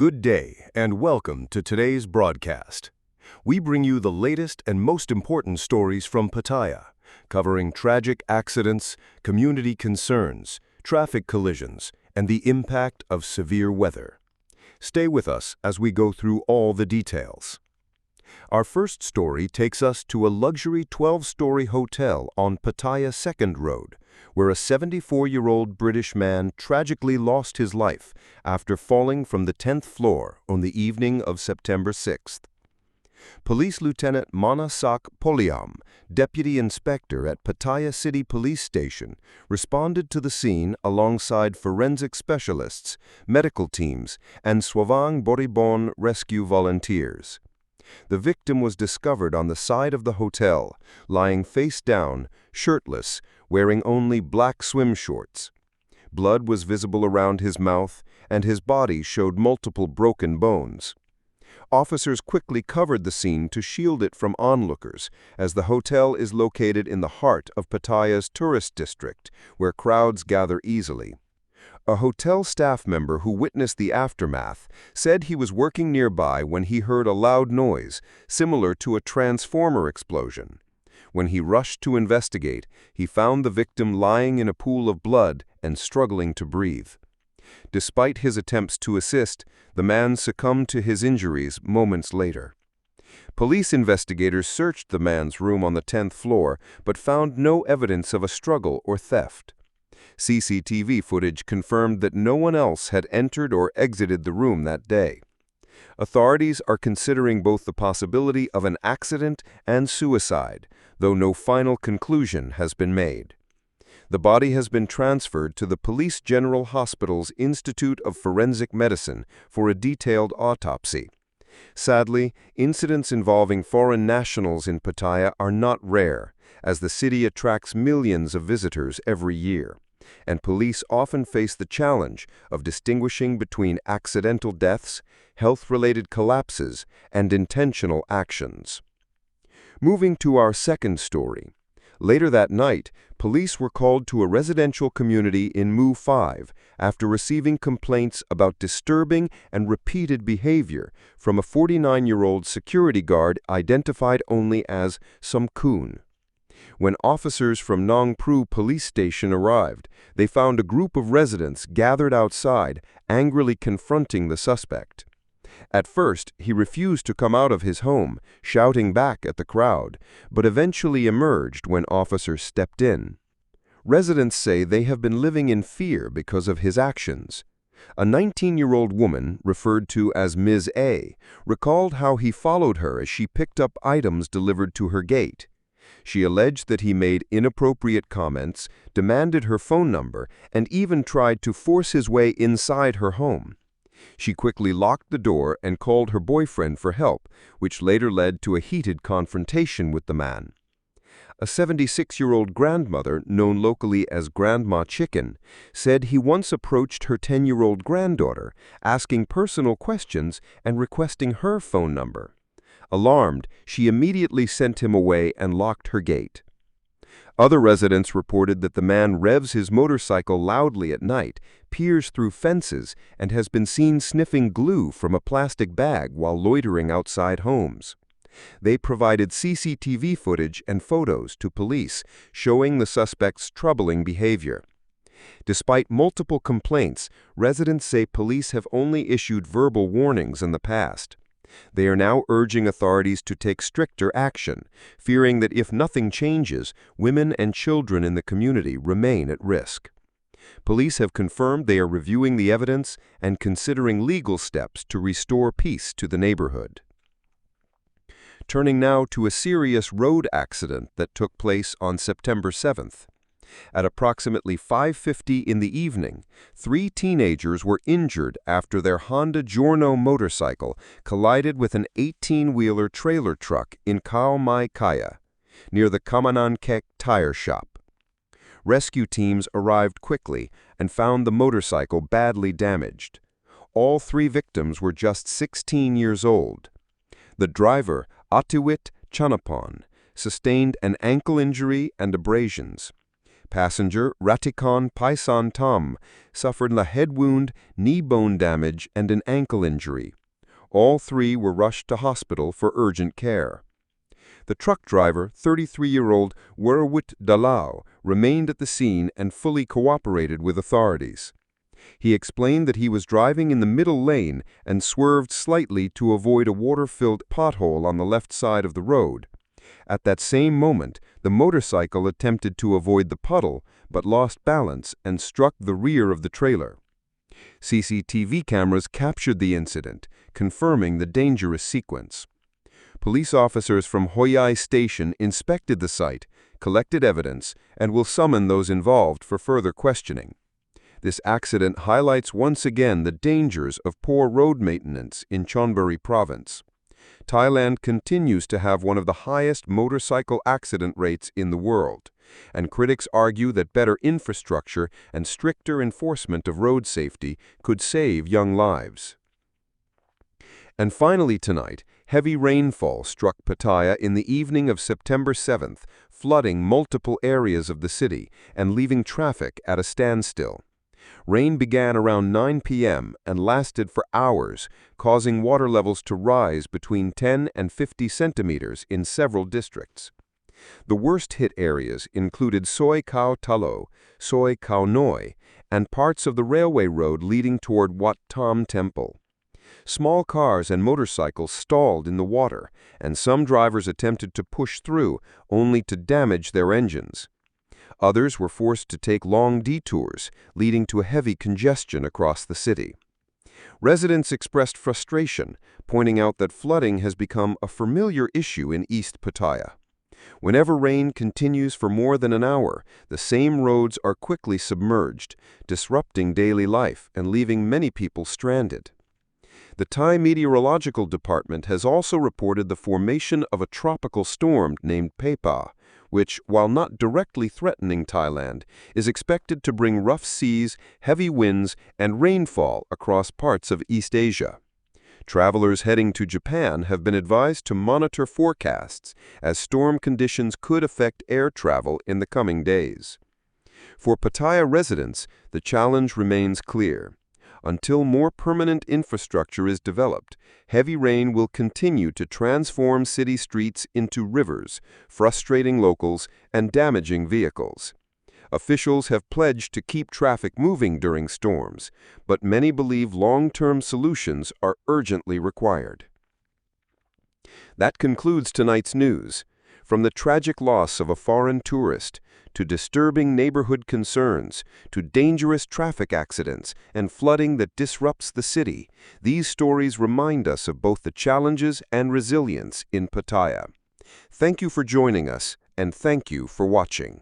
Good day and welcome to today's broadcast. We bring you the latest and most important stories from Pattaya, covering tragic accidents, community concerns, traffic collisions, and the impact of severe weather. Stay with us as we go through all the details. Our first story takes us to a luxury 12-story hotel on Pattaya 2nd Road, where a 74-year-old British man tragically lost his life after falling from the 10th floor on the evening of September 6th. Police Lieutenant Manasak Poliam, Deputy Inspector at Pattaya City Police Station, responded to the scene alongside forensic specialists, medical teams, and Swavang Boribon rescue volunteers. The victim was discovered on the side of the hotel, lying face down, shirtless, wearing only black swim shorts. Blood was visible around his mouth, and his body showed multiple broken bones. Officers quickly covered the scene to shield it from onlookers, as the hotel is located in the heart of Pattaya's tourist district, where crowds gather easily. A hotel staff member who witnessed the aftermath said he was working nearby when he heard a loud noise, similar to a transformer explosion. When he rushed to investigate, he found the victim lying in a pool of blood and struggling to breathe. Despite his attempts to assist, the man succumbed to his injuries moments later. Police investigators searched the man's room on the 10th floor, but found no evidence of a struggle or theft. CCTV footage confirmed that no one else had entered or exited the room that day. Authorities are considering both the possibility of an accident and suicide, though no final conclusion has been made. The body has been transferred to the Police General Hospital's Institute of Forensic Medicine for a detailed autopsy. Sadly, incidents involving foreign nationals in Pattaya are not rare, as the city attracts millions of visitors every year, and police often face the challenge of distinguishing between accidental deaths, health-related collapses, and intentional actions. Moving to our second story. Later that night, police were called to a residential community in Mu 5 after receiving complaints about disturbing and repeated behavior from a 49-year-old security guard identified only as Samkoon. When officers from Nong Pru police station arrived, they found a group of residents gathered outside, angrily confronting the suspect. At first, he refused to come out of his home, shouting back at the crowd, but eventually emerged when officers stepped in. Residents say they have been living in fear because of his actions. A 19-year-old woman, referred to as Ms. A, recalled how he followed her as she picked up items delivered to her gate. She alleged that he made inappropriate comments, demanded her phone number, and even tried to force his way inside her home. She quickly locked the door and called her boyfriend for help, which later led to a heated confrontation with the man. A 76-year-old grandmother, known locally as Grandma Chicken, said he once approached her 10-year-old granddaughter, asking personal questions and requesting her phone number. Alarmed, she immediately sent him away and locked her gate. Other residents reported that the man revs his motorcycle loudly at night, peers through fences, and has been seen sniffing glue from a plastic bag while loitering outside homes. They provided CCTV footage and photos to police, showing the suspect's troubling behavior. Despite multiple complaints, residents say police have only issued verbal warnings in the past. They are now urging authorities to take stricter action, fearing that if nothing changes, women and children in the community remain at risk. Police have confirmed they are reviewing the evidence and considering legal steps to restore peace to the neighborhood. Turning now to a serious road accident that took place on September 7th. At approximately 5:50 in the evening, 3 teenagers were injured after their Honda Giorno motorcycle collided with an 18-wheeler trailer truck in Khao Mai Kaya, near the Kamanan Kek tire shop. Rescue teams arrived quickly and found the motorcycle badly damaged. All 3 victims were just 16 years old. The driver, Atiwit Chanapon, sustained an ankle injury and abrasions. Passenger Ratikon Paisan Tam suffered a head wound, knee bone damage, and an ankle injury. All three were rushed to hospital for urgent care. The truck driver, 33-year-old Werwit Dalao, remained at the scene and fully cooperated with authorities. He explained that he was driving in the middle lane and swerved slightly to avoid a water-filled pothole on the left side of the road. At that same moment, the motorcycle attempted to avoid the puddle, but lost balance and struck the rear of the trailer. CCTV cameras captured the incident, confirming the dangerous sequence. Police officers from Hoi Ai Station inspected the site, collected evidence, and will summon those involved for further questioning. This accident highlights once again the dangers of poor road maintenance in Chonburi Province. Thailand continues to have one of the highest motorcycle accident rates in the world, and critics argue that better infrastructure and stricter enforcement of road safety could save young lives. And finally tonight, heavy rainfall struck Pattaya in the evening of September 7th, flooding multiple areas of the city and leaving traffic at a standstill. Rain began around 9 p.m. and lasted for hours, causing water levels to rise between 10 and 50 centimeters in several districts. The worst-hit areas included Soi Khao Talo, Soi Khao Noi, and parts of the railway road leading toward Wat Tam Temple. Small cars and motorcycles stalled in the water, and some drivers attempted to push through, only to damage their engines. Others were forced to take long detours, leading to a heavy congestion across the city. Residents expressed frustration, pointing out that flooding has become a familiar issue in East Pattaya. Whenever rain continues for more than an hour, the same roads are quickly submerged, disrupting daily life and leaving many people stranded. The Thai Meteorological Department has also reported the formation of a tropical storm named Peipa, which, while not directly threatening Thailand, is expected to bring rough seas, heavy winds, and rainfall across parts of East Asia. Travelers heading to Japan have been advised to monitor forecasts, as storm conditions could affect air travel in the coming days. For Pattaya residents, the challenge remains clear. Until more permanent infrastructure is developed, heavy rain will continue to transform city streets into rivers, frustrating locals and damaging vehicles. Officials have pledged to keep traffic moving during storms, but many believe long-term solutions are urgently required. That concludes tonight's news. From the tragic loss of a foreign tourist, to disturbing neighborhood concerns, to dangerous traffic accidents and flooding that disrupts the city, these stories remind us of both the challenges and resilience in Pattaya. Thank you for joining us, and thank you for watching.